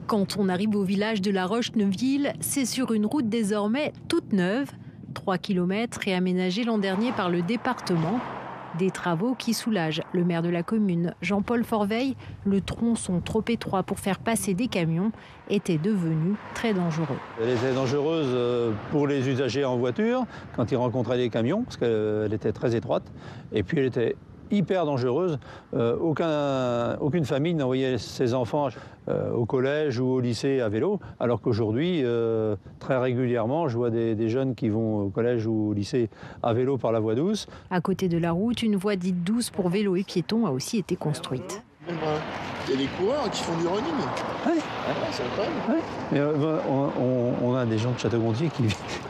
Quand on arrive au village de La Roche-Neuville, c'est sur une route désormais toute neuve, 3 km réaménagée l'an dernier par le département. Des travaux qui soulagent le maire de la commune, Jean-Paul Forveille. Le tronçon trop étroit pour faire passer des camions était devenu très dangereux. Elle était dangereuse pour les usagers en voiture quand ils rencontraient des camions parce qu'elle était très étroite. Et puis elle était hyper dangereuse. Aucune famille n'envoyait ses enfants au collège ou au lycée à vélo, alors qu'aujourd'hui, très régulièrement, je vois des jeunes qui vont au collège ou au lycée à vélo par la voie douce. À côté de la route, une voie dite douce pour vélo et piétons a aussi été construite. Il y a des coureurs qui font du running. Ouais. C'est incroyable. Ouais. Mais on a des gens de Château-Gontier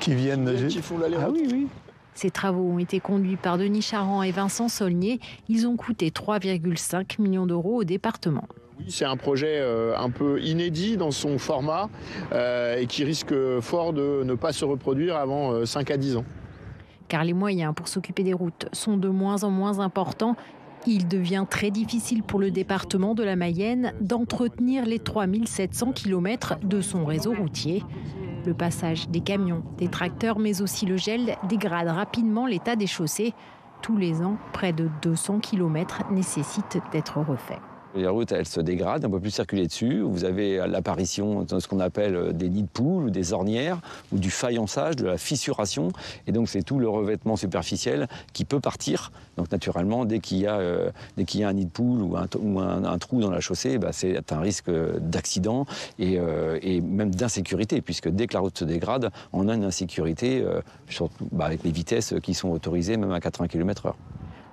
qui viennent... Qui font l'aller-retour. Ah oui, oui. Ces travaux ont été conduits par Denis Charand et Vincent Saulnier. Ils ont coûté 3,5 millions d'euros au département. Oui, c'est un projet un peu inédit dans son format et qui risque fort de ne pas se reproduire avant 5 à 10 ans. Car les moyens pour s'occuper des routes sont de moins en moins importants. Il devient très difficile pour le département de la Mayenne d'entretenir les 3700 km de son réseau routier. Le passage des camions, des tracteurs, mais aussi le gel dégrade rapidement l'état des chaussées. Tous les ans, près de 200 km nécessitent d'être refaits. Les routes, elles se dégradent, on ne peut plus circuler dessus. Vous avez l'apparition de ce qu'on appelle des nids de poules ou des ornières, ou du faïençage, de la fissuration. Et donc, c'est tout le revêtement superficiel qui peut partir. Donc, naturellement, dès qu'il y a un nid de poule ou un trou dans la chaussée, c'est un risque d'accident et même d'insécurité, puisque dès que la route se dégrade, on a une insécurité, surtout avec les vitesses qui sont autorisées, même à 80 km/h.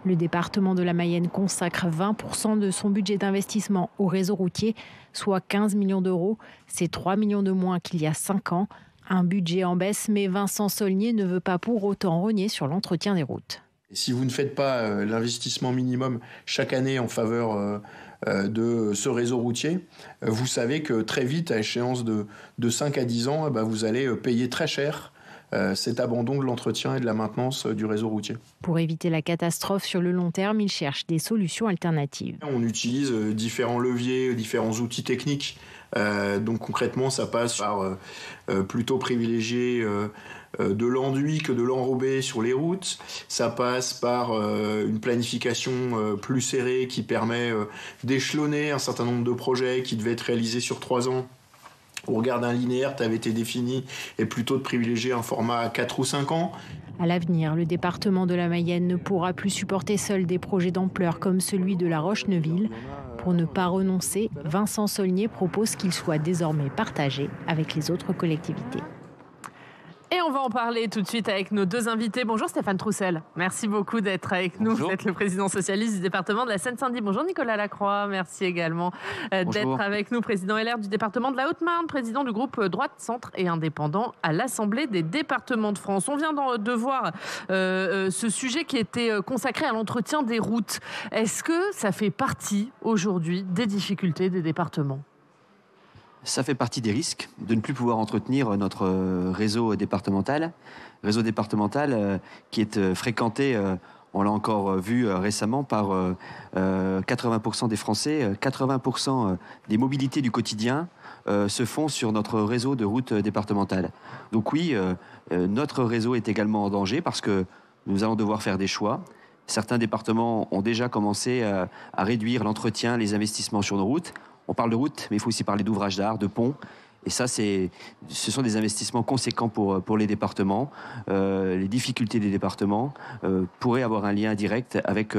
Le département de la Mayenne consacre 20% de son budget d'investissement au réseau routier, soit 15 millions d'euros. C'est 3 millions de moins qu'il y a 5 ans. Un budget en baisse, mais Vincent Saulnier ne veut pas pour autant rogner sur l'entretien des routes. Et si vous ne faites pas l'investissement minimum chaque année en faveur de ce réseau routier, vous savez que très vite, à échéance de 5 à 10 ans, vous allez payer très cher cet abandon de l'entretien et de la maintenance du réseau routier. Pour éviter la catastrophe sur le long terme, il cherche des solutions alternatives. On utilise différents leviers, différents outils techniques. Donc concrètement, ça passe par plutôt privilégier de l'enduit que de l'enrobé sur les routes. Ça passe par une planification plus serrée qui permet d'échelonner un certain nombre de projets qui devaient être réalisés sur 3 ans. Au regard d'un linéaire qui avait été défini et plutôt de privilégier un format à 4 ou 5 ans. À l'avenir, le département de la Mayenne ne pourra plus supporter seul des projets d'ampleur comme celui de La Roche-Neuville. Pour ne pas renoncer, Vincent Saulnier propose qu'il soit désormais partagé avec les autres collectivités. Et on va en parler tout de suite avec nos deux invités. Bonjour Stéphane Troussel, merci beaucoup d'être avec nous. Bonjour. Vous êtes le président socialiste du département de la Seine-Saint-Denis. Bonjour Nicolas Lacroix, merci également d'être avec nous. Président LR du département de la Haute-Marne, président du groupe Droite, Centre et Indépendant à l'Assemblée des départements de France. On vient de voir ce sujet qui était consacré à l'entretien des routes. Est-ce que ça fait partie aujourd'hui des difficultés des départements ? Ça fait partie des risques de ne plus pouvoir entretenir notre réseau départemental qui est fréquenté, on l'a encore vu récemment, par 80% des Français. 80% des mobilités du quotidien se font sur notre réseau de routes départementales. Donc oui, notre réseau est également en danger parce que nous allons devoir faire des choix. Certains départements ont déjà commencé à réduire l'entretien, les investissements sur nos routes. On parle de routes, mais il faut aussi parler d'ouvrages d'art, de ponts. Et ça, ce sont des investissements conséquents pour les départements. Les difficultés des départements pourraient avoir un lien direct avec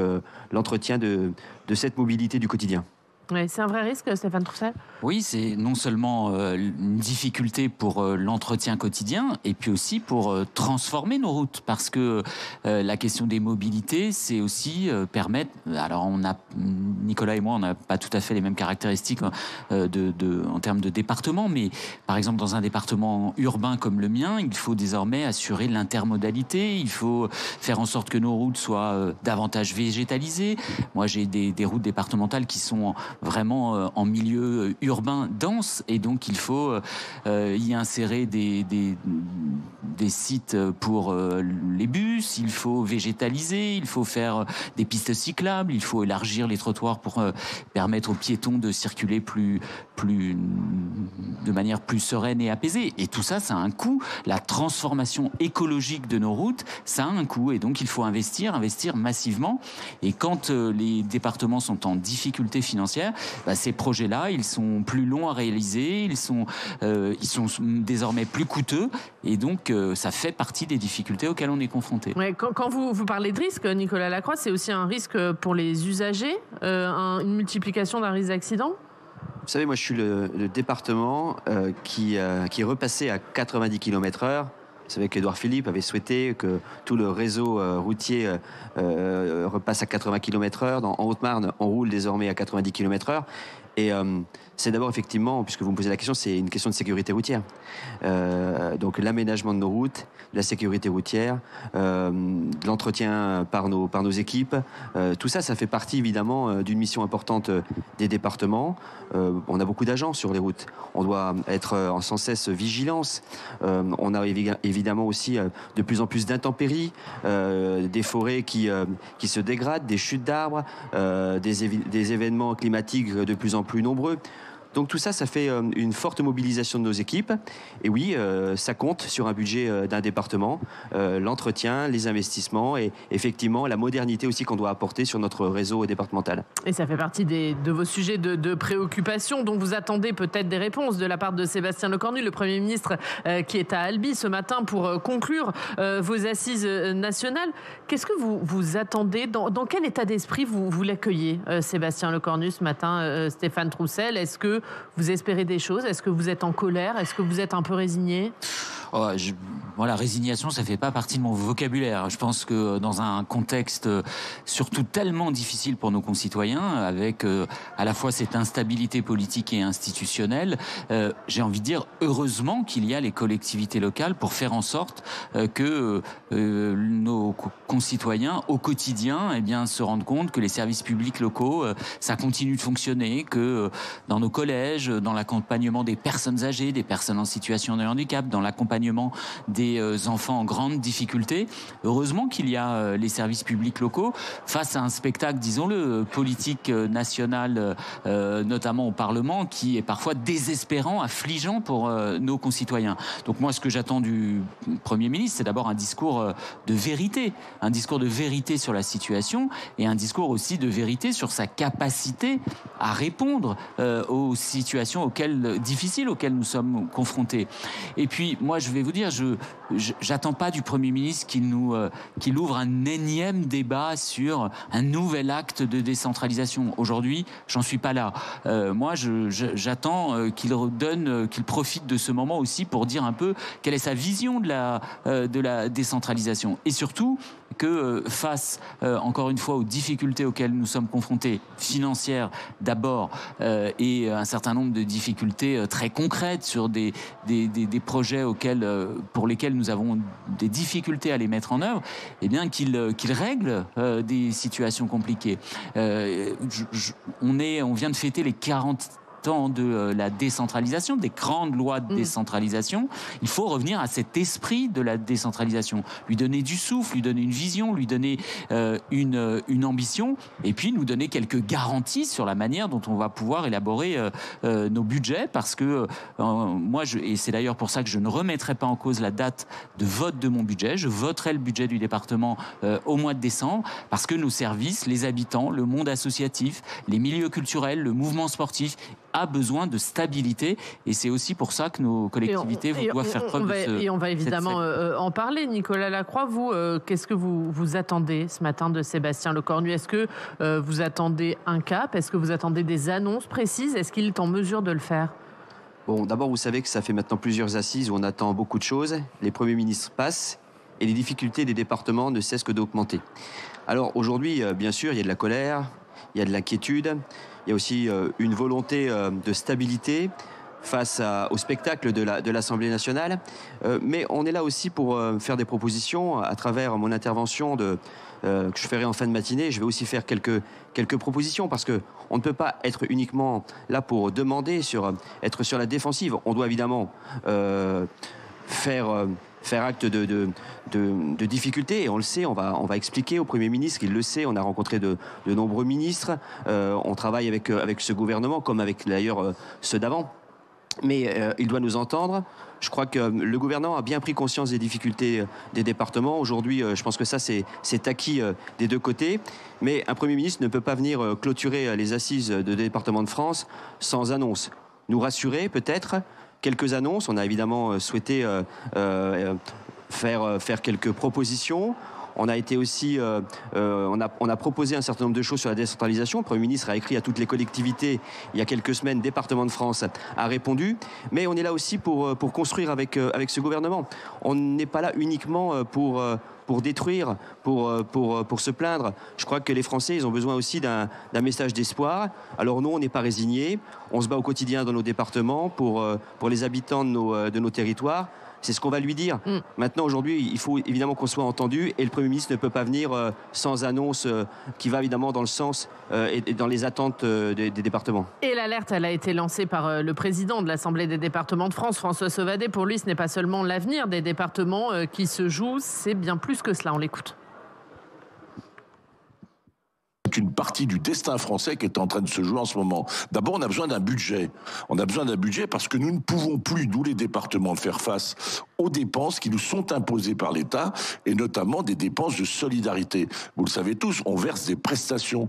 l'entretien de cette mobilité du quotidien. Ouais, c'est un vrai risque, Stéphane Troussel ? Oui, c'est non seulement une difficulté pour l'entretien quotidien, et puis aussi pour transformer nos routes, parce que la question des mobilités, c'est aussi permettre. Alors, Nicolas et moi, on n'a pas tout à fait les mêmes caractéristiques en termes de département, mais par exemple, dans un département urbain comme le mien, il faut désormais assurer l'intermodalité. Il faut faire en sorte que nos routes soient davantage végétalisées. Moi, j'ai des routes départementales qui sont vraiment en milieu urbain dense, et donc il faut y insérer des sites pour les bus, il faut végétaliser, il faut faire des pistes cyclables, il faut élargir les trottoirs pour permettre aux piétons de circuler plus de manière plus sereine et apaisée. Et tout ça, ça a un coût. La transformation écologique de nos routes, ça a un coût. Et donc, il faut investir massivement. Et quand les départements sont en difficulté financière, ces projets-là, ils sont plus longs à réaliser, ils sont désormais plus coûteux. Et donc, ça fait partie des difficultés auxquelles on est confronté. Ouais, quand vous parlez de risque, Nicolas Lacroix, c'est aussi un risque pour les usagers, une multiplication d'un risque d'accident? Vous savez, moi, je suis le département qui est repassé à 90 km/h. Vous savez qu'Édouard Philippe avait souhaité que tout le réseau routier repasse à 80 km/h. En Haute-Marne, on roule désormais à 90 km/h. Et c'est d'abord, effectivement, puisque vous me posez la question, c'est une question de sécurité routière. Donc l'aménagement de nos routes, la sécurité routière, l'entretien par nos équipes, tout ça, ça fait partie évidemment d'une mission importante des départements. On a beaucoup d'agents sur les routes. On doit être en sans cesse vigilance. On a évidemment aussi de plus en plus d'intempéries, des forêts qui se dégradent, des chutes d'arbres, des événements climatiques de plus en plus nombreux. Donc tout ça, ça fait une forte mobilisation de nos équipes. Et oui, ça compte sur un budget d'un département, l'entretien, les investissements et effectivement la modernité aussi qu'on doit apporter sur notre réseau départemental. Et ça fait partie de vos sujets de préoccupation dont vous attendez peut-être des réponses de la part de Sébastien Lecornu, le Premier ministre qui est à Albi ce matin pour conclure vos assises nationales. Qu'est-ce que vous attendez? Dans quel état d'esprit vous l'accueillez, Sébastien Lecornu, ce matin, Stéphane Troussel? Est-ce que vous espérez des choses? Est-ce que vous êtes en colère? Est-ce que vous êtes un peu résigné? Résignation, ça fait pas partie de mon vocabulaire. Je pense que dans un contexte surtout tellement difficile pour nos concitoyens, avec à la fois cette instabilité politique et institutionnelle, j'ai envie de dire heureusement qu'il y a les collectivités locales pour faire en sorte que nos concitoyens au quotidien se rendent compte que les services publics locaux, ça continue de fonctionner, que dans nos collèges, dans l'accompagnement des personnes âgées, des personnes en situation de handicap, dans l'accompagnement des enfants en grande difficulté. Heureusement qu'il y a les services publics locaux face à un spectacle, disons-le, politique national, notamment au Parlement, qui est parfois désespérant, affligeant pour nos concitoyens. Donc moi, ce que j'attends du Premier ministre, c'est d'abord un discours de vérité sur la situation et un discours aussi de vérité sur sa capacité à répondre aux situations difficiles auxquelles nous sommes confrontés. Et puis, moi, je vais vous dire, j'attends pas du Premier ministre qu'il ouvre un énième débat sur un nouvel acte de décentralisation. Aujourd'hui, j'en suis pas là. Moi, j'attends qu'il profite de ce moment aussi pour dire un peu quelle est sa vision de la décentralisation. Et surtout, que face, encore une fois, aux difficultés auxquelles nous sommes confrontés, financières d'abord, et un certain nombre de difficultés très concrètes sur des projets pour lesquels nous avons des difficultés à les mettre en œuvre, qu'il règle des situations compliquées. On vient de fêter les 40 ans de la décentralisation, des grandes lois de décentralisation. Il faut revenir à cet esprit de la décentralisation, lui donner du souffle, lui donner une vision, lui donner une ambition, et puis nous donner quelques garanties sur la manière dont on va pouvoir élaborer nos budgets, parce que et c'est d'ailleurs pour ça que je ne remettrai pas en cause la date de vote de mon budget. Je voterai le budget du département au mois de décembre, parce que nos services, les habitants, le monde associatif, les milieux culturels, le mouvement sportif a besoin de stabilité, et c'est aussi pour ça que nos collectivités doivent faire preuve Et on va évidemment en parler. Nicolas Lacroix, vous, qu'est-ce que vous attendez ce matin de Sébastien Lecornu? Est-ce que vous attendez un cap? Est-ce que vous attendez des annonces précises? Est-ce qu'il est en mesure de le faire? Bon, d'abord, vous savez que ça fait maintenant plusieurs assises où on attend beaucoup de choses. Les premiers ministres passent et les difficultés des départements ne cessent que d'augmenter. Alors aujourd'hui, bien sûr, il y a de la colère, il y a de l'inquiétude, il y a aussi une volonté de stabilité face au spectacle de l'Assemblée nationale. Mais on est là aussi pour faire des propositions à travers mon intervention que je ferai en fin de matinée. Je vais aussi faire quelques propositions, parce qu'on ne peut pas être uniquement là pour demander, être sur la défensive. On doit évidemment faire acte de difficultés, et on le sait, on va expliquer au Premier ministre, il le sait, on a rencontré de nombreux ministres, on travaille avec ce gouvernement, comme avec d'ailleurs ceux d'avant. mais il doit nous entendre. Je crois que le gouvernement a bien pris conscience des difficultés des départements. Aujourd'hui, je pense que ça, c'est acquis des deux côtés. Mais un Premier ministre ne peut pas venir clôturer les assises de département de France sans annonce. Nous rassurer, peut-être, quelques annonces. On a évidemment souhaité faire quelques propositions. On a été aussi, on a proposé un certain nombre de choses sur la décentralisation. Le Premier ministre a écrit à toutes les collectivités il y a quelques semaines. Département de France a répondu. Mais on est là aussi pour construire avec ce gouvernement. On n'est pas là uniquement pour détruire, pour se plaindre. Je crois que les Français, ils ont besoin aussi d'un message d'espoir. Alors nous, on n'est pas résignés. On se bat au quotidien dans nos départements pour les habitants de nos territoires. C'est ce qu'on va lui dire. Maintenant, aujourd'hui, il faut évidemment qu'on soit entendu et le Premier ministre ne peut pas venir sans annonce qui va évidemment dans le sens et dans les attentes des départements. Et l'alerte, elle a été lancée par le président de l'Assemblée des départements de France, François Sauvadet. Pour lui, ce n'est pas seulement l'avenir des départements qui se joue, c'est bien plus que cela. On l'écoute. Une partie du destin français qui est en train de se jouer en ce moment. D'abord, on a besoin d'un budget. On a besoin d'un budget parce que nous ne pouvons plus, nous les départements, faire face aux dépenses qui nous sont imposées par l'État et notamment des dépenses de solidarité. Vous le savez tous, on verse des prestations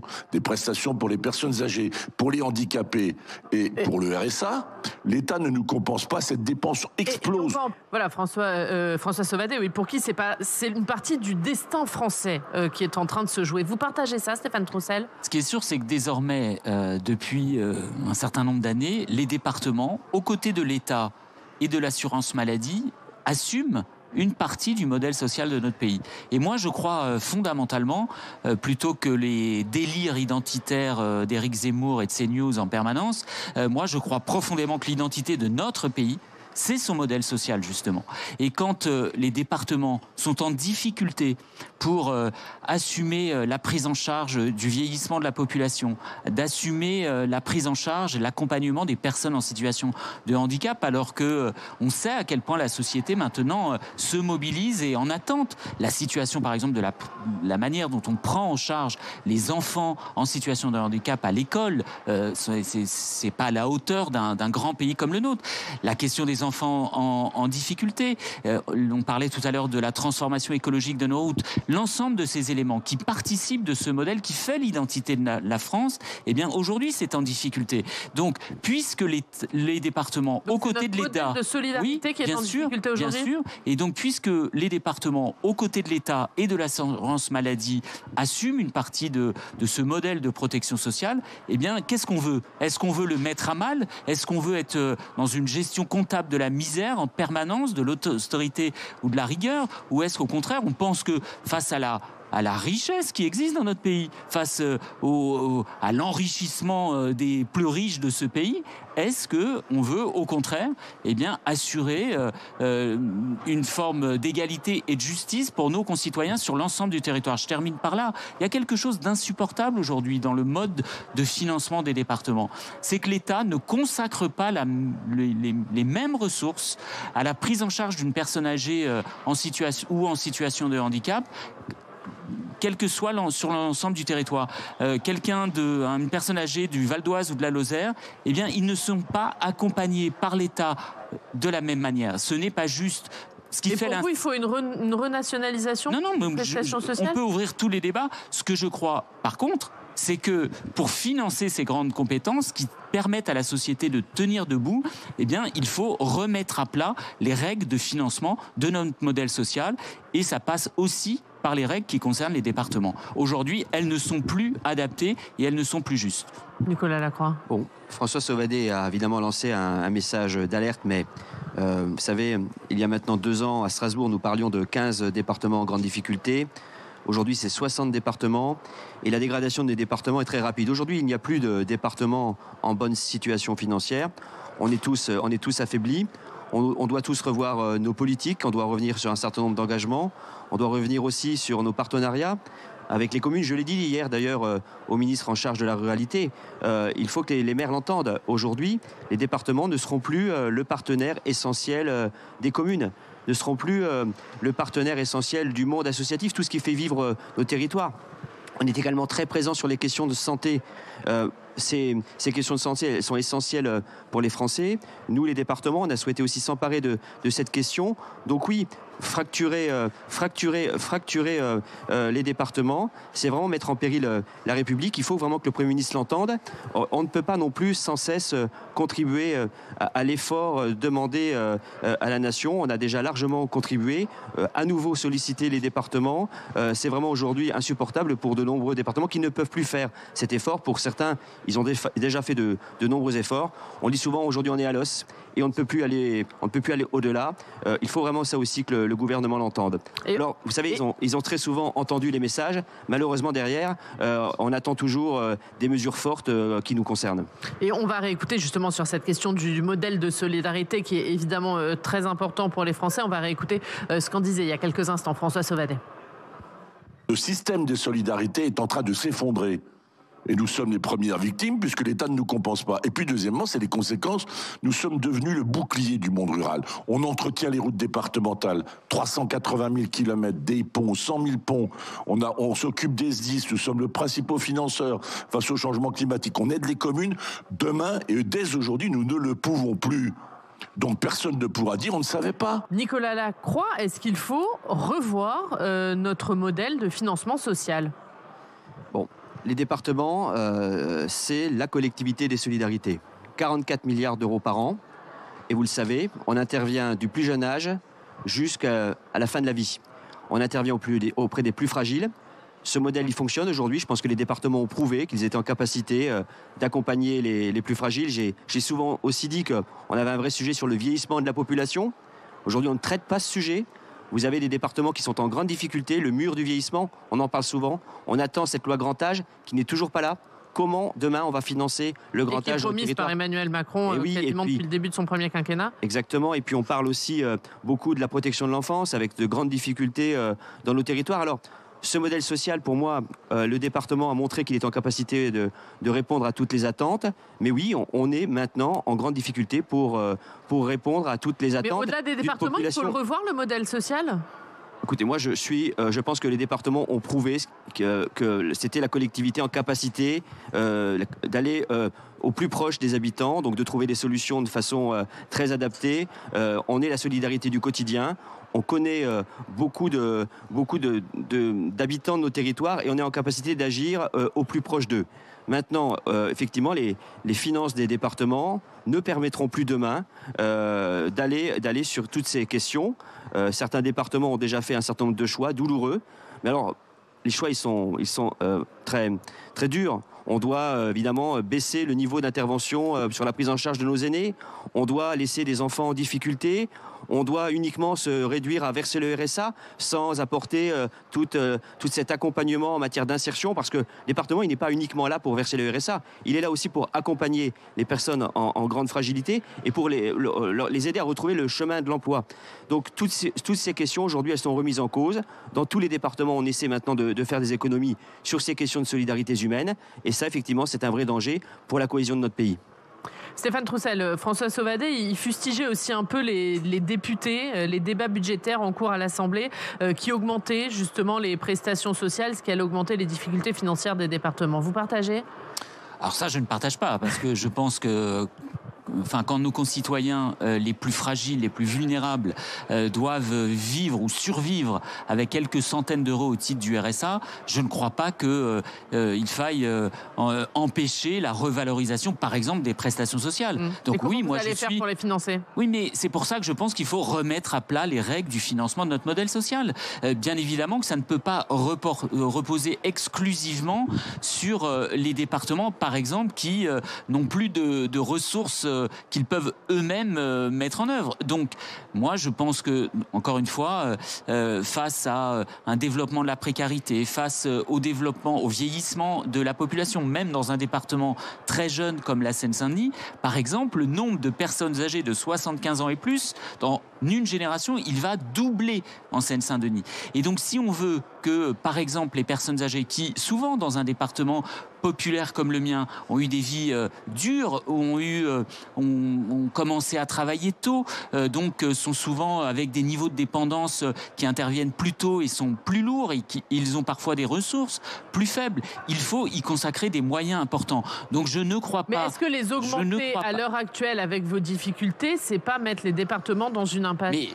pour les personnes âgées, pour les handicapés et pour le RSA. L'État ne nous compense pas, cette dépense explose. Voilà, François Sauvadet, oui, pour qui c'est une partie du destin français qui est en train de se jouer. Vous partagez ça, Stéphane Troussel ? Ce qui est sûr, c'est que désormais, depuis un certain nombre d'années, les départements, aux côtés de l'État et de l'assurance maladie, assument une partie du modèle social de notre pays. Et moi, je crois fondamentalement, plutôt que les délires identitaires d'Éric Zemmour et de CNews en permanence, moi, je crois profondément que l'identité de notre pays, c'est son modèle social, justement. Et quand les départements sont en difficulté pour assumer la prise en charge du vieillissement de la population, d'assumer la prise en charge et l'accompagnement des personnes en situation de handicap, alors que on sait à quel point la société maintenant se mobilise et en attente. La situation, par exemple, de la manière dont on prend en charge les enfants en situation de handicap à l'école, c'est pas à la hauteur d'un grand pays comme le nôtre. La question des enfants en difficulté, on parlait tout à l'heure de la transformation écologique de nos routes, l'ensemble de ces éléments qui participent de ce modèle qui fait l'identité de la France, eh bien aujourd'hui c'est en difficulté. Donc puisque les départements aux côtés de l'État, de solidarité qui est en difficulté aujourd'hui, bien sûr, et donc puisque les départements aux côtés de l'État et de l'assurance maladie assument une partie de ce modèle de protection sociale, eh bien qu'est-ce qu'on veut ? Est-ce qu'on veut le mettre à mal ? Est-ce qu'on veut être dans une gestion comptable de la misère en permanence, de l'austérité ou de la rigueur ? Ou est-ce qu'au contraire on pense que face à la richesse qui existe dans notre pays, face à l'enrichissement des plus riches de ce pays, est-ce qu'on veut au contraire assurer une forme d'égalité et de justice pour nos concitoyens sur l'ensemble du territoire ? Je termine par là. Il y a quelque chose d'insupportable aujourd'hui dans le mode de financement des départements. C'est que l'État ne consacre pas les mêmes ressources à la prise en charge d'une personne âgée en situation de handicap, quel que soit sur l'ensemble du territoire. Une personne âgée du Val d'Oise ou de la Lozère, eh bien, ils ne sont pas accompagnés par l'État de la même manière. Ce n'est pas juste. Mais pour vous, il faut une renationalisation des prestations sociales ? On peut ouvrir tous les débats. Ce que je crois, par contre, c'est que pour financer ces grandes compétences qui permettent à la société de tenir debout, eh bien, il faut remettre à plat les règles de financement de notre modèle social. Et ça passe aussi par les règles qui concernent les départements. Aujourd'hui, elles ne sont plus adaptées et elles ne sont plus justes. Nicolas Lacroix. Bon, François Sauvadet a évidemment lancé un message d'alerte, mais vous savez, il y a maintenant 2 ans, à Strasbourg, nous parlions de 15 départements en grande difficulté. Aujourd'hui, c'est 60 départements et la dégradation des départements est très rapide. Aujourd'hui, il n'y a plus de départements en bonne situation financière. On est tous affaiblis. On doit tous revoir nos politiques. On doit revenir sur un certain nombre d'engagements. On doit revenir aussi sur nos partenariats avec les communes. Je l'ai dit hier d'ailleurs au ministre en charge de la ruralité. Il faut que les maires l'entendent. Aujourd'hui, les départements ne seront plus le partenaire essentiel des communes, ne seront plus le partenaire essentiel du monde associatif, tout ce qui fait vivre nos territoires. On est également très présent sur les questions de santé. ces questions de santé, elles sont essentielles pour les Français. Nous, les départements, on a souhaité aussi s'emparer de cette question. Donc oui, fracturer les départements, c'est vraiment mettre en péril la République. Il faut vraiment que le Premier ministre l'entende. On ne peut pas non plus sans cesse contribuer à l'effort demandé à la nation. On a déjà largement contribué. À nouveau solliciter les départements, c'est vraiment aujourd'hui insupportable pour de nombreux départements qui ne peuvent plus faire cet effort. Pour certains, ils ont déjà fait de nombreux efforts. On dit souvent aujourd'hui on est à l'os et on ne peut plus aller au-delà. Il faut vraiment ça aussi que le gouvernement l'entende. Alors, vous savez, ils ont très souvent entendu les messages. Malheureusement, derrière, on attend toujours des mesures fortes qui nous concernent. Et on va réécouter justement sur cette question du modèle de solidarité qui est évidemment très important pour les Français. On va réécouter ce qu'en disait il y a quelques instants François Sauvadet. Le système de solidarité est en train de s'effondrer. Et nous sommes les premières victimes puisque l'État ne nous compense pas. Et puis deuxièmement, c'est les conséquences. Nous sommes devenus le bouclier du monde rural. On entretient les routes départementales, 380 000 kilomètres, des ponts, 100 000 ponts. On s'occupe des SDIS, nous sommes le principal financeur face au changement climatique. On aide les communes. Demain, et dès aujourd'hui, nous ne le pouvons plus. Donc personne ne pourra dire on ne savait pas. Nicolas Lacroix, est-ce qu'il faut revoir notre modèle de financement social ? Bon. Les départements, c'est la collectivité des solidarités. 44 milliards d'euros par an. Et vous le savez, on intervient du plus jeune âge jusqu'à la fin de la vie. On intervient auprès des plus fragiles. Ce modèle, il fonctionne aujourd'hui. Je pense que les départements ont prouvé qu'ils étaient en capacité d'accompagner les plus fragiles. J'ai souvent aussi dit qu'on avait un vrai sujet sur le vieillissement de la population. Aujourd'hui, on ne traite pas ce sujet. Vous avez des départements qui sont en grande difficulté, le mur du vieillissement, on en parle souvent. On attend cette loi grand âge qui n'est toujours pas là. Comment demain on va financer le grand âge qui est promise par Emmanuel Macron quasiment depuis le début de son premier quinquennat. Exactement. Et puis on parle aussi beaucoup de la protection de l'enfance avec de grandes difficultés dans nos territoires. Alors ce modèle social, pour moi, le département a montré qu'il est en capacité de répondre à toutes les attentes. Mais oui, on est maintenant en grande difficulté pour répondre à toutes les attentes. Mais au-delà des départements, il faut le revoir, le modèle social ? Écoutez, moi, je pense que les départements ont prouvé que c'était la collectivité en capacité d'aller au plus proche des habitants, donc de trouver des solutions de façon très adaptée. On est la solidarité du quotidien. On connaît beaucoup d'habitants de nos territoires et on est en capacité d'agir au plus proche d'eux. Maintenant, effectivement, les finances des départements ne permettront plus demain d'aller sur toutes ces questions. Certains départements ont déjà fait un certain nombre de choix douloureux. Mais alors, les choix, ils sont très, très durs. On doit évidemment baisser le niveau d'intervention sur la prise en charge de nos aînés. On doit laisser des enfants en difficulté. On doit uniquement se réduire à verser le RSA sans apporter tout cet accompagnement en matière d'insertion, parce que le département, il n'est pas uniquement là pour verser le RSA. Il est là aussi pour accompagner les personnes en grande fragilité et pour les aider à retrouver le chemin de l'emploi. Donc toutes ces questions, aujourd'hui, elles sont remises en cause. Dans tous les départements, on essaie maintenant de faire des économies sur ces questions de solidarités humaines. Et ça, effectivement, c'est un vrai danger pour la cohésion de notre pays. Stéphane Troussel, François Sauvadet, il fustigeait aussi un peu les députés, les débats budgétaires en cours à l'Assemblée qui augmentaient justement les prestations sociales, ce qui allait augmenter les difficultés financières des départements. Vous partagez ? Alors ça, je ne partage pas, parce que je pense que quand nos concitoyens les plus fragiles, les plus vulnérables doivent vivre ou survivre avec quelques centaines d'euros au titre du RSA, je ne crois pas qu'il faille empêcher la revalorisation, par exemple, des prestations sociales. Donc oui, moi je suis. Faire pour les financer ? Oui, mais c'est pour ça que je pense qu'il faut remettre à plat les règles du financement de notre modèle social. Bien évidemment que ça ne peut pas reposer exclusivement sur les départements, par exemple, qui n'ont plus de ressources qu'ils peuvent eux-mêmes mettre en œuvre. Donc, moi, je pense que, encore une fois, face à un développement de la précarité, face au développement, au vieillissement de la population, même dans un département très jeune comme la Seine-Saint-Denis, par exemple, le nombre de personnes âgées de 75 ans et plus, dans une génération, il va doubler en Seine-Saint-Denis. Et donc, si on veut que, par exemple, les personnes âgées qui, souvent dans un département populaires comme le mien ont eu des vies dures, ont commencé à travailler tôt, donc sont souvent avec des niveaux de dépendance qui interviennent plus tôt et sont plus lourds et ils ont parfois des ressources plus faibles. Il faut y consacrer des moyens importants. Donc je ne crois pas... Mais est-ce que les augmenter à l'heure actuelle avec vos difficultés, c'est pas mettre les départements dans une impasse? Mais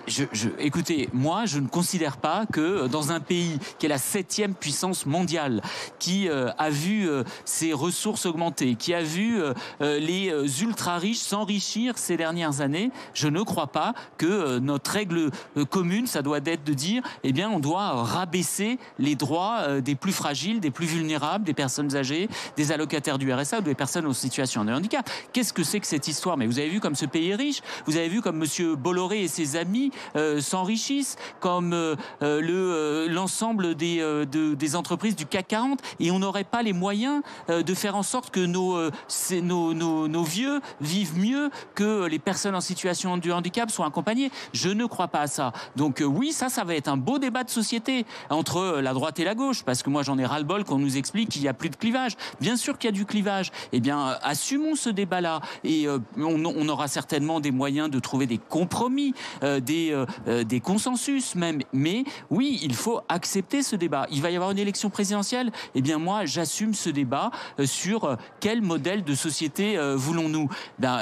écoutez, moi je ne considère pas que dans un pays qui est la 7e puissance mondiale, qui a vu ses ressources augmenter, qui a vu les ultra-riches s'enrichir ces dernières années, je ne crois pas que notre règle commune, ça doit être de dire, eh bien, on doit rabaisser les droits des plus fragiles, des plus vulnérables, des personnes âgées, des allocataires du RSA ou des personnes en situation de handicap. Qu'est-ce que c'est que cette histoire? Mais vous avez vu comme ce pays est riche, vous avez vu comme M. Bolloré et ses amis s'enrichissent, comme l'ensemble des entreprises du CAC 40, et on n'aurait pas les moyens de faire en sorte que nos vieux vivent mieux, que les personnes en situation de handicap soient accompagnées. Je ne crois pas à ça. Donc oui, ça va être un beau débat de société entre la droite et la gauche, parce que moi j'en ai ras-le-bol qu'on nous explique qu'il n'y a plus de clivage. Bien sûr qu'il y a du clivage. Eh bien, assumons ce débat-là, et on aura certainement des moyens de trouver des compromis, des consensus même. Mais oui, il faut accepter ce débat. Il va y avoir une élection présidentielle. Eh bien moi, j'assume ce débat sur quel modèle de société voulons-nous.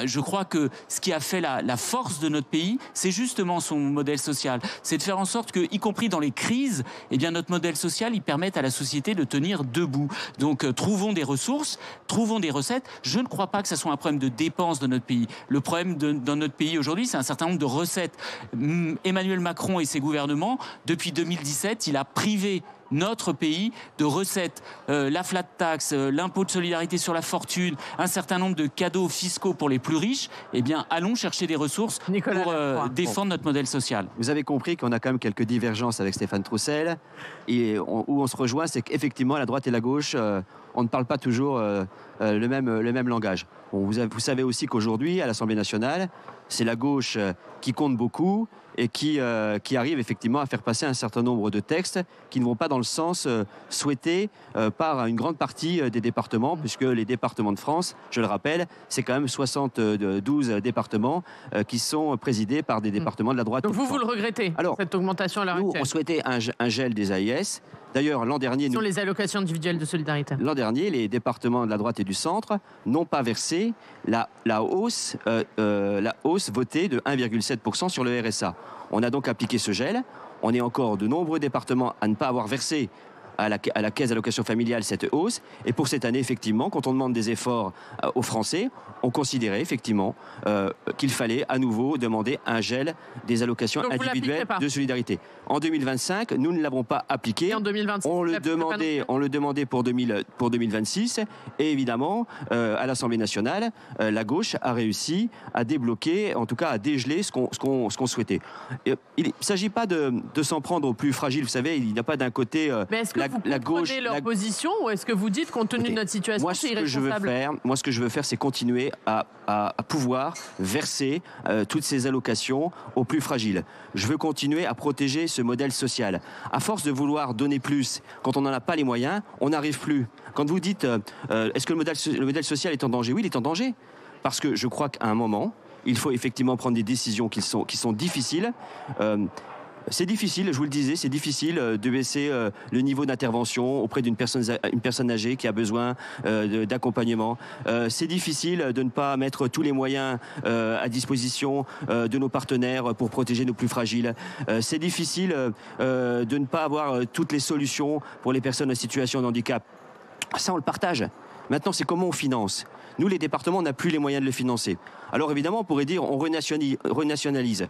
Je crois que ce qui a fait la force de notre pays, c'est justement son modèle social. C'est de faire en sorte que, y compris dans les crises, eh bien notre modèle social, il permette à la société de tenir debout. Donc trouvons des ressources, trouvons des recettes. Je ne crois pas que ce soit un problème de dépenses de notre pays. Le problème dans notre pays aujourd'hui, c'est un certain nombre de recettes. Emmanuel Macron et ses gouvernements, depuis 2017, il a privé notre pays de recettes, la flat tax, l'impôt de solidarité sur la fortune, un certain nombre de cadeaux fiscaux pour les plus riches. Eh bien, allons chercher des ressources pour défendre notre modèle social. Vous avez compris qu'on a quand même quelques divergences avec Stéphane Troussel, et où on se rejoint, c'est qu'effectivement, la droite et la gauche, on ne parle pas toujours le même langage. Bon, vous savez aussi qu'aujourd'hui, à l'Assemblée nationale, c'est la gauche qui compte beaucoup et qui arrive effectivement à faire passer un certain nombre de textes qui ne vont pas dans le sens souhaité par une grande partie des départements, puisque les départements de France, je le rappelle, c'est quand même 72 départements qui sont présidés par des départements de la droite. Donc vous le regrettez, cette augmentation à l'heure actuelle? Nous, on souhaitait un gel des AIS. D'ailleurs, l'an dernier... Sur les allocations individuelles de solidarité. L'an dernier, les départements de la droite et du centre n'ont pas versé la hausse votée de 1,7% sur le RSA. On a donc appliqué ce gel. On est encore de nombreux départements à ne pas avoir versé à la caisse d'allocation familiale cette hausse. Et pour cette année, effectivement, quand on demande des efforts aux Français, on considérait effectivement qu'il fallait à nouveau demander un gel des allocations individuelles de solidarité. En 2025, nous ne l'avons pas appliqué. Et en 2026, on le demandait pour 2026. Et évidemment, à l'Assemblée nationale, la gauche a réussi à débloquer, en tout cas à dégeler ce qu'on souhaitait. Il ne s'agit pas de s'en prendre aux plus fragiles. Vous savez, il n'y a pas d'un côté... Vous comprenez leur position, ou est-ce que vous dites, compte tenu de notre situation, c'est irresponsable? Moi, ce que je veux faire, c'est continuer à pouvoir verser toutes ces allocations aux plus fragiles. Je veux continuer à protéger ce modèle social. À force de vouloir donner plus, quand on n'en a pas les moyens, on n'arrive plus. Quand vous dites, est-ce que le modèle social est en danger? Oui, il est en danger. Parce que je crois qu'à un moment, il faut effectivement prendre des décisions qui sont difficiles. C'est difficile, je vous le disais, c'est difficile de baisser le niveau d'intervention auprès d'une personne âgée qui a besoin d'accompagnement. C'est difficile de ne pas mettre tous les moyens à disposition de nos partenaires pour protéger nos plus fragiles. C'est difficile de ne pas avoir toutes les solutions pour les personnes en situation de handicap. Ça, on le partage. Maintenant, c'est comment on finance. Nous, les départements, on n'a plus les moyens de le financer. Alors évidemment, on pourrait dire on renationalise.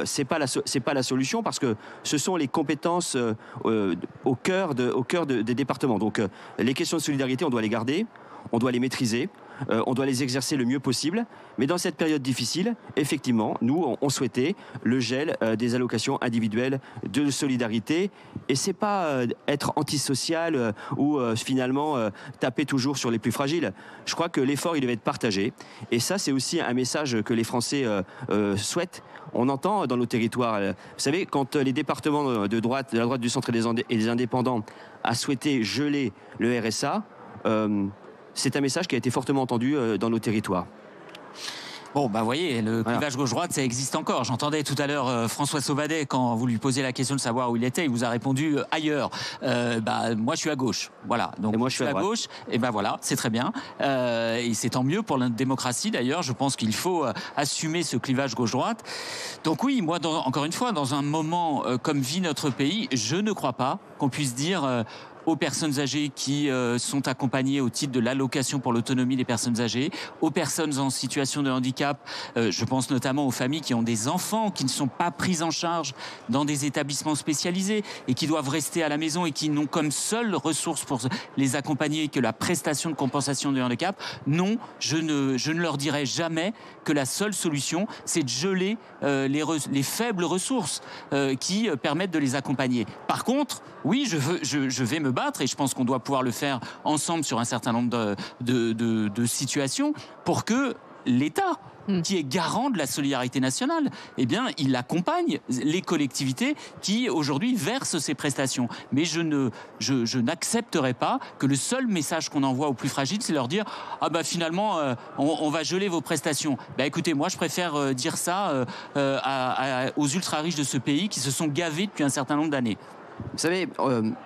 C'est pas la solution, parce que ce sont les compétences au cœur des départements. Donc les questions de solidarité, on doit les garder, on doit les maîtriser. On doit les exercer le mieux possible. Mais dans cette période difficile, effectivement, nous, on souhaitait le gel des allocations individuelles de solidarité. Et c'est pas être antisocial ou finalement taper toujours sur les plus fragiles. Je crois que l'effort, il devait être partagé. Et ça, c'est aussi un message que les Français souhaitent. On entend dans nos territoires. Vous savez, quand les départements de la droite, du centre et des indépendants a souhaité geler le RSA, c'est un message qui a été fortement entendu dans nos territoires. Bon, bah, vous voyez, le clivage gauche-droite, ça existe encore. J'entendais tout à l'heure François Sauvadet, quand vous lui posiez la question de savoir où il était, il vous a répondu ailleurs. Moi, je suis à gauche. Voilà. Donc, et moi, je suis à gauche. Et ben voilà, c'est très bien. Et c'est tant mieux pour la démocratie, d'ailleurs. Je pense qu'il faut assumer ce clivage gauche-droite. Donc oui, moi, encore une fois, dans un moment comme vit notre pays, je ne crois pas qu'on puisse dire aux personnes âgées qui sont accompagnées au titre de l'allocation pour l'autonomie des personnes âgées, aux personnes en situation de handicap, je pense notamment aux familles qui ont des enfants qui ne sont pas pris en charge dans des établissements spécialisés et qui doivent rester à la maison et qui n'ont comme seule ressource pour les accompagner que la prestation de compensation du handicap. Non, je ne leur dirai jamais que la seule solution, c'est de geler les faibles ressources qui permettent de les accompagner. Par contre, oui, je vais me battre et je pense qu'on doit pouvoir le faire ensemble sur un certain nombre de situations pour que l'État, qui est garant de la solidarité nationale, eh bien, il accompagne les collectivités qui, aujourd'hui, versent ces prestations. Mais je n'accepterai pas que le seul message qu'on envoie aux plus fragiles, c'est leur dire « Ah bah finalement, on va geler vos prestations ». Bah écoutez, moi, je préfère dire ça aux ultra-riches de ce pays qui se sont gavés depuis un certain nombre d'années. Vous savez,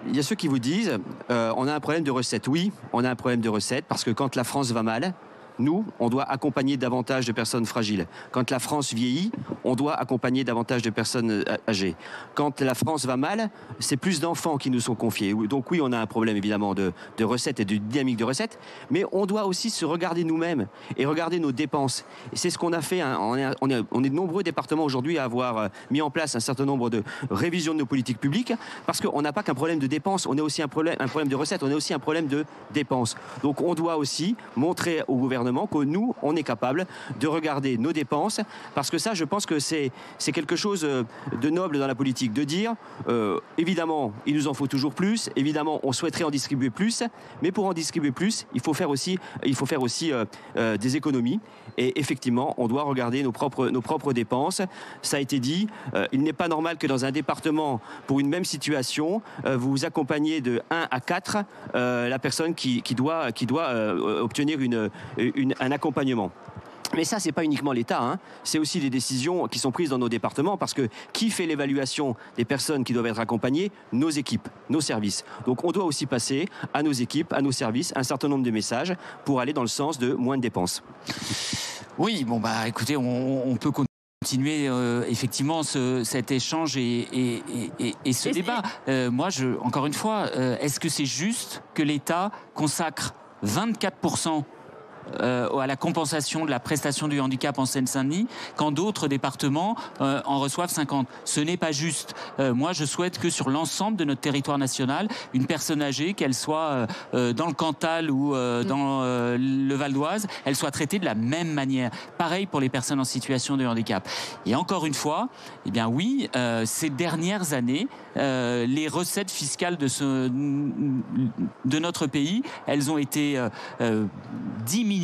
il y a ceux qui vous disent on a un problème de recettes. Oui, on a un problème de recettes parce que quand la France va mal, nous, on doit accompagner davantage de personnes fragiles. Quand la France vieillit, on doit accompagner davantage de personnes âgées. Quand la France va mal, c'est plus d'enfants qui nous sont confiés. Donc oui, on a un problème évidemment de recettes et de dynamique de recettes, mais on doit aussi se regarder nous-mêmes et regarder nos dépenses. Et c'est ce qu'on a fait. Hein. On est de nombreux départements aujourd'hui à avoir mis en place un certain nombre de révisions de nos politiques publiques parce qu'on n'a pas qu'un problème de dépenses, on a aussi un problème de recettes, on a aussi un problème de dépenses. Donc on doit aussi montrer au gouvernement que nous, on est capable de regarder nos dépenses, parce que ça, je pense que c'est quelque chose de noble dans la politique, de dire, évidemment, il nous en faut toujours plus, évidemment, on souhaiterait en distribuer plus, mais pour en distribuer plus, il faut faire aussi des économies, et effectivement, on doit regarder nos propres dépenses. Ça a été dit, il n'est pas normal que dans un département, pour une même situation, vous accompagnez de 1 à 4 la personne qui doit obtenir un accompagnement. Mais ça, c'est pas uniquement l'État, hein. C'est aussi des décisions qui sont prises dans nos départements, parce que qui fait l'évaluation des personnes qui doivent être accompagnées? Nos équipes, nos services. Donc on doit aussi passer à nos équipes, à nos services, un certain nombre de messages pour aller dans le sens de moins de dépenses. Oui, bon bah écoutez, on peut continuer effectivement cet échange et ce débat. Moi, encore une fois, est-ce que c'est juste que l'État consacre 24% à la compensation de la prestation du handicap en Seine-Saint-Denis, quand d'autres départements en reçoivent 50. Ce n'est pas juste. Moi, je souhaite que sur l'ensemble de notre territoire national, une personne âgée, qu'elle soit dans le Cantal ou dans le Val d'Oise, elle soit traitée de la même manière. Pareil pour les personnes en situation de handicap. Et encore une fois, eh bien oui, ces dernières années, les recettes fiscales de notre pays, elles ont été diminuées,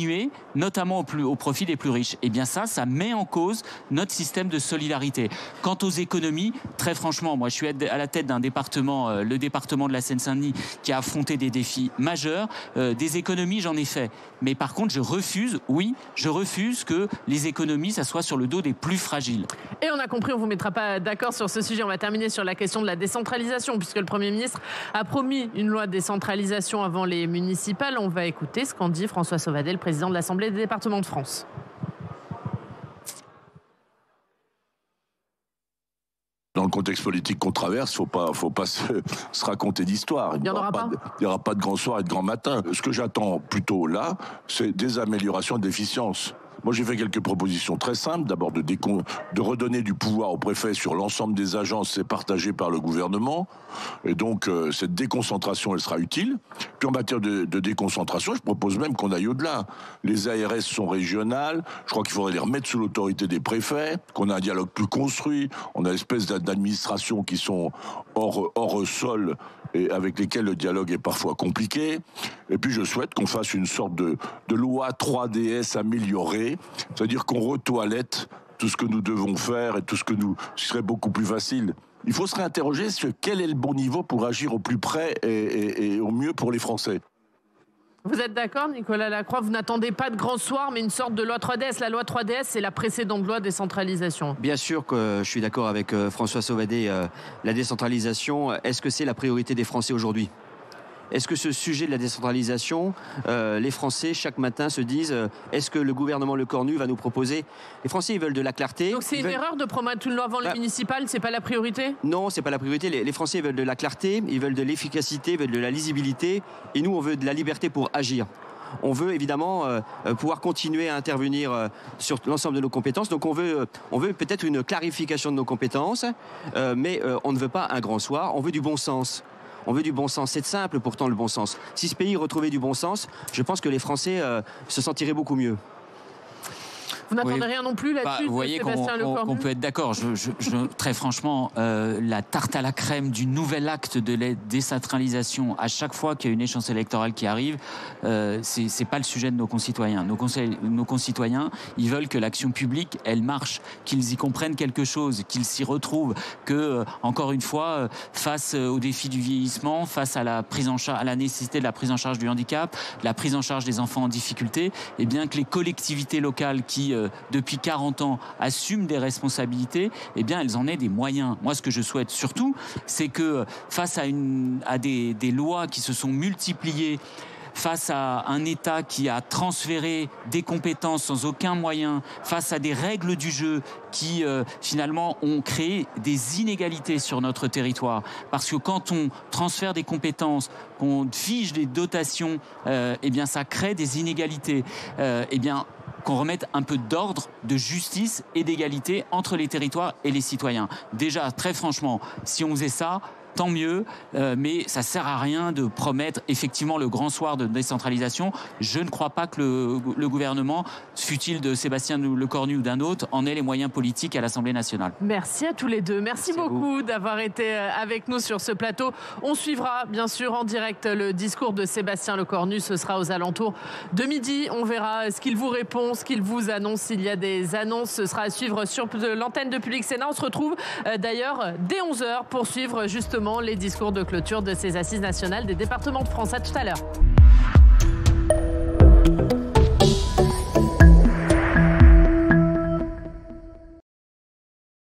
notamment au profit des plus riches. Et bien ça met en cause notre système de solidarité. Quant aux économies, très franchement, moi je suis à la tête d'un département, le département de la Seine-Saint-Denis, qui a affronté des défis majeurs. Des économies, j'en ai fait. Mais par contre, je refuse que les économies, ça soit sur le dos des plus fragiles. Et on a compris, on ne vous mettra pas d'accord sur ce sujet. On va terminer sur la question de la décentralisation, puisque le Premier ministre a promis une loi de décentralisation avant les municipales. On va écouter ce qu'en dit François Sauvadet, le président de l'Assemblée des départements de France. Dans le contexte politique qu'on traverse, faut pas se raconter d'histoire. Il n'y aura pas de grand soir et de grand matin. Ce que j'attends plutôt là, c'est des améliorations d'efficience. Moi, j'ai fait quelques propositions très simples. D'abord, de redonner du pouvoir au préfet sur l'ensemble des agences, c'est partagé par le gouvernement. Et donc, cette déconcentration, elle sera utile. Puis en matière de déconcentration, je propose même qu'on aille au-delà. Les ARS sont régionales. Je crois qu'il faudrait les remettre sous l'autorité des préfets, qu'on ait un dialogue plus construit. On a l'espèce d'administrations qui sont hors sol et avec lesquelles le dialogue est parfois compliqué. Et puis, je souhaite qu'on fasse une sorte de loi 3DS améliorée, c'est-à-dire qu'on retoilette tout ce que nous devons faire et tout ce qui serait beaucoup plus facile. Il faut se réinterroger sur quel est le bon niveau pour agir au plus près et au mieux pour les Français. Vous êtes d'accord, Nicolas Lacroix? Vous n'attendez pas de grand soir, mais une sorte de loi 3DS. La loi 3DS, c'est la précédente loi décentralisation. Bien sûr que je suis d'accord avec François Sauvadet. La décentralisation, est-ce que c'est la priorité des Français aujourd'hui? Est-ce que ce sujet de la décentralisation, les Français, chaque matin, se disent est-ce que le gouvernement Lecornu va nous proposer? Les Français, ils veulent de la clarté. Donc c'est une erreur de promettre une loi avant le municipal, c'est pas la priorité? Non, c'est pas la priorité. Les Français veulent de la clarté, ils veulent de l'efficacité, ils veulent de la lisibilité. Et nous, on veut de la liberté pour agir. On veut évidemment pouvoir continuer à intervenir sur l'ensemble de nos compétences. Donc on veut peut-être une clarification de nos compétences, mais on ne veut pas un grand soir, on veut du bon sens. On veut du bon sens. C'est simple pourtant le bon sens. Si ce pays retrouvait du bon sens, je pense que les Français se sentiraient beaucoup mieux. Vous n'attendez rien non plus là-dessus? Vous voyez qu'on peut être d'accord. Très franchement, la tarte à la crème du nouvel acte de la décentralisation, à chaque fois qu'il y a une échéance électorale qui arrive, c'est pas le sujet de nos concitoyens. Nos concitoyens, ils veulent que l'action publique, elle marche, qu'ils y comprennent quelque chose, qu'ils s'y retrouvent, que, encore une fois, face au défi du vieillissement, face à la prise en charge, à la nécessité de la prise en charge du handicap, la prise en charge des enfants en difficulté, et bien que les collectivités locales qui depuis 40 ans assument des responsabilités, eh bien elles en aient des moyens. Moi, ce que je souhaite surtout, c'est que face à des lois qui se sont multipliées, face à un État qui a transféré des compétences sans aucun moyen, face à des règles du jeu qui finalement ont créé des inégalités sur notre territoire. Parce que quand on transfère des compétences, qu'on fige des dotations, eh bien ça crée des inégalités. Eh bien qu'on remette un peu d'ordre, de justice et d'égalité entre les territoires et les citoyens. Déjà, très franchement, si on faisait ça, tant mieux, mais ça sert à rien de promettre effectivement le grand soir de décentralisation. Je ne crois pas que le gouvernement, fût-il de Sébastien Lecornu ou d'un autre, en ait les moyens politiques à l'Assemblée nationale. Merci à tous les deux. Merci beaucoup d'avoir été avec nous sur ce plateau. On suivra bien sûr en direct le discours de Sébastien Lecornu. Ce sera aux alentours de midi. On verra ce qu'il vous répond, ce qu'il vous annonce. S'il y a des annonces, ce sera à suivre sur l'antenne de Public Sénat. On se retrouve d'ailleurs dès 11h pour suivre justement les discours de clôture de ces assises nationales des départements de France. À tout à l'heure.